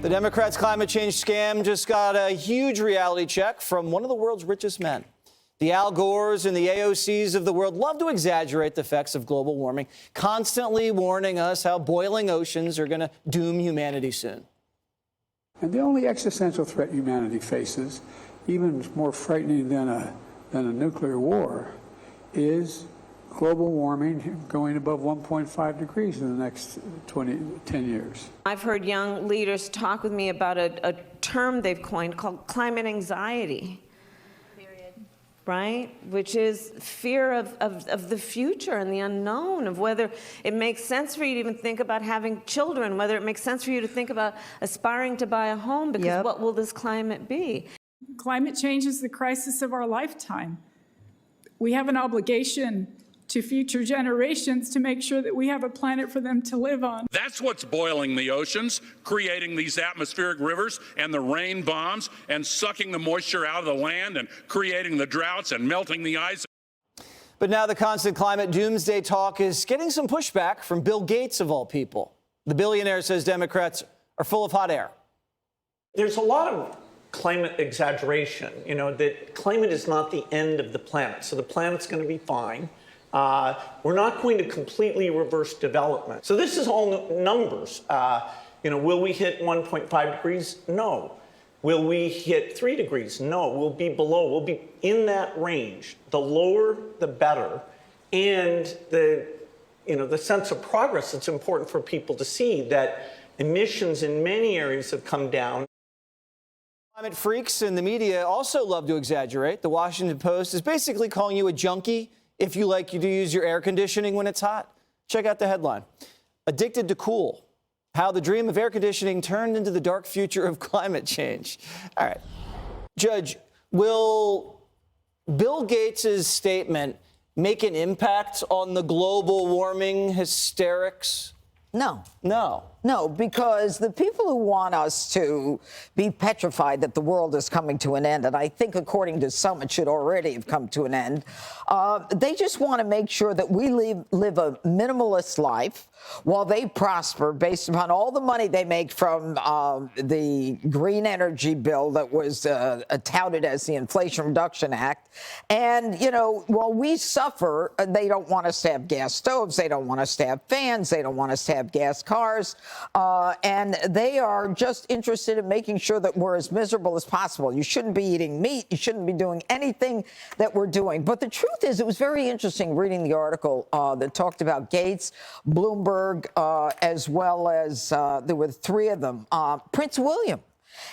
The Democrats' climate change scam just got a huge reality check from one of the world's richest men. The Al Gores and the AOCs of the world love to exaggerate the effects of global warming, constantly warning us how boiling oceans are going to doom humanity soon. And the only existential threat humanity faces, even more frightening than a nuclear war, is global warming going above 1.5 degrees in the next 10 years. I've heard young leaders talk with me about a term they've coined called climate anxiety. Period. Right? Which is fear of the future and the unknown, of whether it makes sense for you to even think about having children, whether it makes sense for you to think about aspiring to buy a home, because what will this climate be? Climate change is the crisis of our lifetime. We have an obligation to future generations to make sure that we have a planet for them to live on. That's what's boiling the oceans, creating these atmospheric rivers and the rain bombs and sucking the moisture out of the land and creating the droughts and melting the ice. But now the constant climate doomsday talk is getting some pushback from Bill Gates, of all people. The billionaire says Democrats are full of hot air. There's a lot of climate exaggeration, that climate is not the end of the planet. So the planet's going to be fine. We're not going to completely reverse development. So this is all numbers. Will we hit 1.5 degrees? No. Will we hit 3 degrees? No. We'll be below. We'll be in that range. The lower, the better. And the sense of progress, it's important for people to see that emissions in many areas have come down. Climate freaks in the media also love to exaggerate. The Washington Post is basically calling you a junkie if you like to use your air conditioning when it's hot. Check out the headline. Addicted to cool. How the dream of air conditioning turned into the dark future of climate change. All right. Judge, will Bill Gates' statement make an impact on the global warming hysterics? No. No. No, because the people who want us to be petrified that the world is coming to an end, and I think according to some it should already have come to an end, they just want to make sure that we live a minimalist life while they prosper based upon all the money they make from the green energy bill that was touted as the Inflation Reduction Act. And, while we suffer, they don't want us to have gas stoves, they don't want us to have fans, they don't want us to have gas cars. And they are just interested in making sure that we're as miserable as possible. You shouldn't be eating meat. You shouldn't be doing anything that we're doing. But the truth is, it was very interesting reading the article that talked about Gates, Bloomberg, as well as there were three of them, Prince William.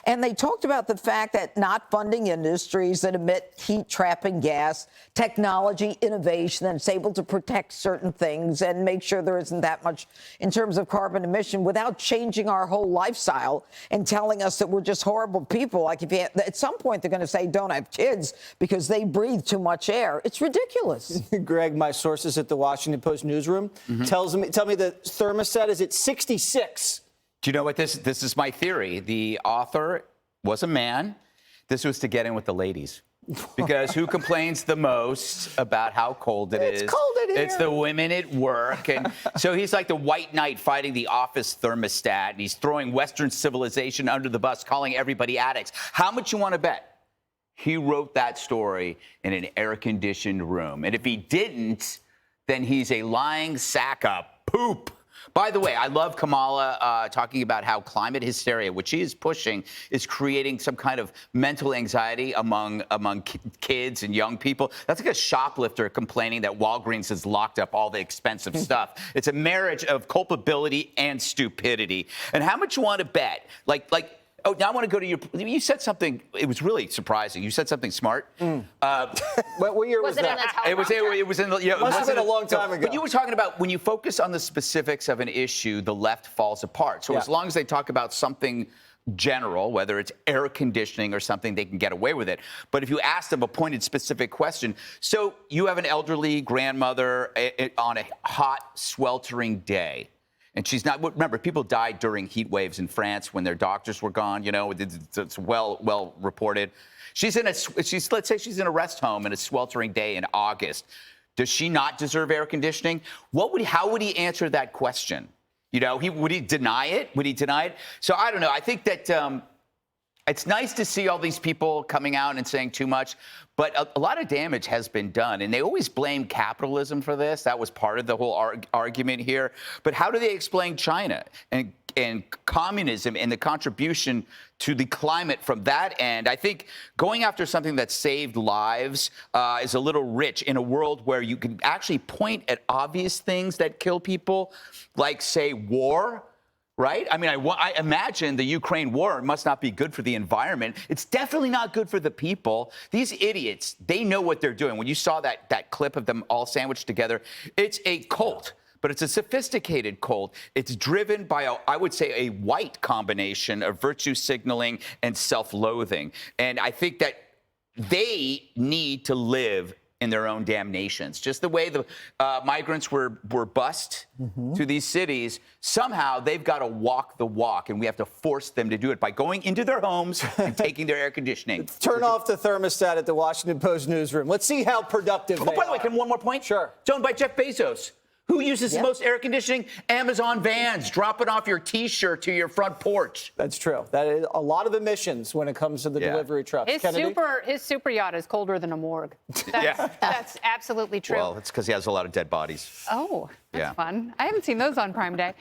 And they talked about the fact that not funding industries that emit heat-trapping gas, technology, innovation that's able to protect certain things and make sure there isn't that much in terms of carbon emission without changing our whole lifestyle and telling us that we're just horrible people. Like at some point they're going to say don't have kids because they breathe too much air. It's ridiculous. Greg, my sources at the Washington Post newsroom tell me the thermostat is at 66. Do you know what this is my theory. The author was a man. This was to get in with the ladies. Because who complains the most about how cold it is? It's cold in here. It's the women at work. And so he's like the white knight fighting the office thermostat. And he's throwing Western civilization under the bus, calling everybody addicts. How much you want to bet? He wrote that story in an air-conditioned room. And if he didn't, then he's a lying sack of poop. By the way, I love Kamala talking about how climate hysteria, which she is pushing, is creating some kind of mental anxiety among kids and young people. That's like a shoplifter complaining that Walgreens has locked up all the expensive stuff. It's a marriage of culpability and stupidity. And how much you want to bet? Oh, now I want to go to your. You said something. It was really surprising. You said something smart. What year was that? It was in the. Yeah, must have been a long time ago. But you were talking about when you focus on the specifics of an issue, the left falls apart. So as long as they talk about something general, whether it's air conditioning or something, they can get away with it. But if you ask them a pointed, specific question, so you have an elderly grandmother on a hot, sweltering day. And she's not, remember, people died during heat waves in France when their doctors were gone, it's well reported. Let's say she's in a rest home in a sweltering day in August. Does she not deserve air conditioning? How would he answer that question? You know, would he deny it? Would he deny it? So I don't know. I think that it's nice to see all these people coming out and saying too much, but a lot of damage has been done. And they always blame capitalism for this. That was part of the whole argument here. But how do they explain China and communism and the contribution to the climate from that end? I think going after something that saved lives is a little rich in a world where you can actually point at obvious things that kill people, like, say, war. Right? I mean, I imagine the Ukraine war must not be good for the environment. It's definitely not good for the people. These idiots, they know what they're doing. When you saw that clip of them all sandwiched together, it's a cult, but it's a sophisticated cult. It's driven by, I would say, a white combination of virtue signaling and self-loathing. And I think that they need to live in their own damn nations. Just the way the migrants were bused to these cities, somehow they've got to walk the walk, and we have to force them to do it by going into their homes and taking their air conditioning. Turn off the thermostat at the Washington Post newsroom. Let's see how productive they are. By the way, can one more point? Sure. It's owned by Jeff Bezos. Who uses the most air conditioning? Amazon vans, dropping off your T-shirt to your front porch. That's true. That is a lot of emissions when it comes to the delivery trucks. His super yacht is colder than a morgue. That's absolutely true. Well, it's because he has a lot of dead bodies. Oh, that's fun. I haven't seen those on Prime Day.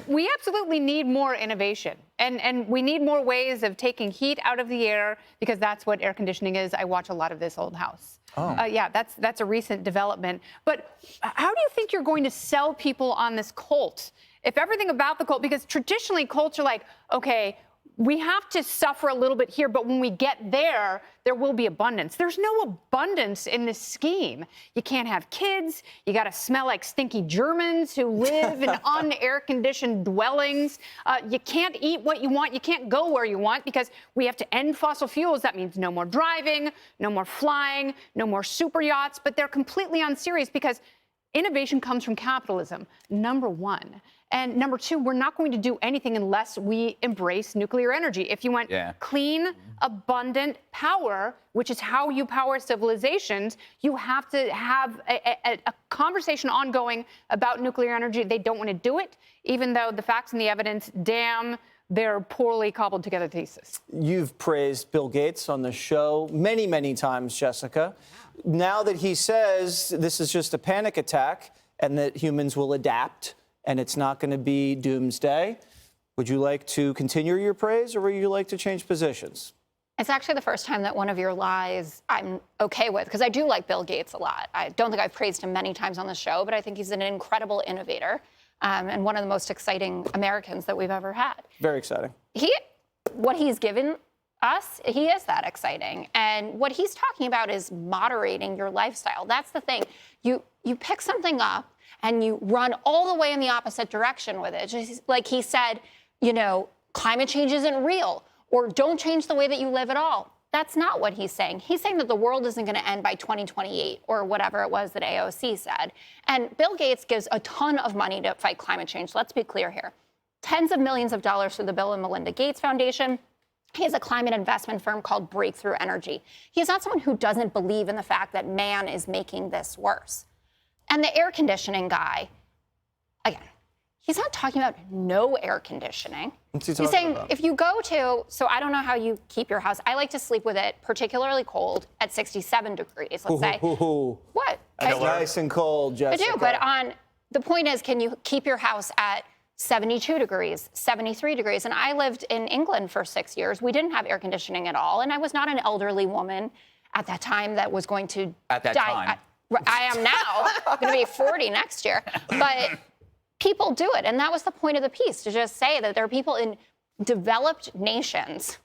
We absolutely need more innovation, and we need more ways of taking heat out of the air, because that's what air conditioning is. I watch a lot of This Old House. Yeah, that's a recent development. But how do you think you're going to sell people on this cult? If everything about the cult, because traditionally cults are like, okay, we have to suffer a little bit here, but when we get there, there will be abundance. There's no abundance in this scheme. You can't have kids. You got to smell like stinky Germans who live in un-air-conditioned dwellings. You can't eat what you want. You can't go where you want, because we have to end fossil fuels. That means no more driving, no more flying, no more super yachts. But they're completely unserious, because innovation comes from capitalism, number one. And number two, we're not going to do anything unless we embrace nuclear energy. If you want clean, abundant power, which is how you power civilizations, you have to have a conversation ongoing about nuclear energy. They don't want to do it, even though the facts and the evidence damn their poorly cobbled together thesis. You've praised Bill Gates on the show many, many times, Jessica. Now that he says this is just a panic attack and that humans will adapt and it's not going to be doomsday, would you like to continue your praise, or would you like to change positions? It's actually the first time that one of your lies I'm okay with, because I do like Bill Gates a lot. I don't think I've praised him many times on the show, but I think he's an incredible innovator and one of the most exciting Americans that we've ever had. Very exciting. What he's given us, he is that exciting. And what he's talking about is moderating your lifestyle. That's the thing. You pick something up and you run all the way in the opposite direction with it. Just like he said, you know, climate change isn't real, or don't change the way that you live at all. That's not what he's saying. He's saying that the world isn't going to end by 2028 or whatever it was that AOC said. And Bill Gates gives a ton of money to fight climate change. Let's be clear here. Tens of millions of dollars through the Bill and Melinda Gates Foundation. He has a climate investment firm called Breakthrough Energy. He's not someone who doesn't believe in the fact that man is making this worse. And the air conditioning guy, again, he's not talking about no air conditioning. He's saying if you go to, so I don't know how you keep your house. I like to sleep with it particularly cold at 67 degrees, let's say. What? That's nice and cold, Jessica. I do, but the point is, can you keep your house at 72 degrees, 73 degrees? And I lived in England for 6 years. We didn't have air conditioning at all. And I was not an elderly woman at that time that was going to die. I am now. I'm going to be 40 next year. But people do it. And that was the point of the piece, to just say that there are people in developed nations,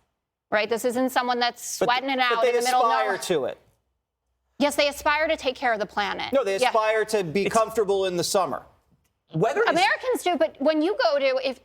right? This isn't someone that's sweating it out in the middle of nowhere. But they aspire to it. Yes, they aspire to take care of the planet. No, they aspire to be comfortable in the summer. Americans do, but when you go to,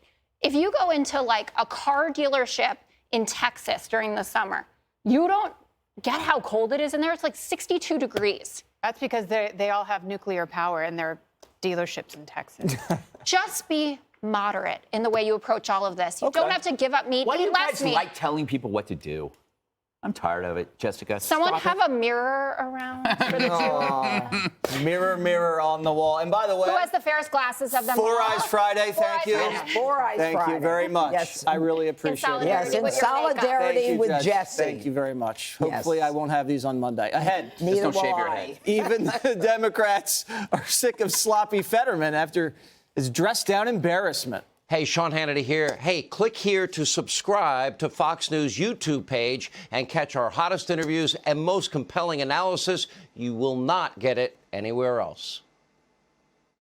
if you go into like a car dealership in Texas during the summer, you don't get how cold it is in there. It's like 62 degrees. That's because they all have nuclear power in their dealerships in Texas. Just be moderate in the way you approach all of this. You don't have to give up meat. Why do you eat less guys meat. like telling people what to do? I'm tired of it, Jessica. Someone Stop have it. a mirror around for the two. Mirror, mirror on the wall. And by the way, Who has the fairest glasses of them Four all? Eyes Friday, Four thank Eyes you. Friday. Four Eyes Thank Friday. you very much. Yes. I really appreciate it. Yes, in with your makeup. solidarity Thank you, with Jess. Jesse. Thank you very much. Yes. Hopefully I won't have these on Monday. Ahead. Neither don't will shave your I. head. Even the Democrats are sick of sloppy Fetterman after his dressed-down embarrassment. Hey, Sean Hannity here. Hey, click here to subscribe to Fox News YouTube page and catch our hottest interviews and most compelling analysis. You will not get it anywhere else.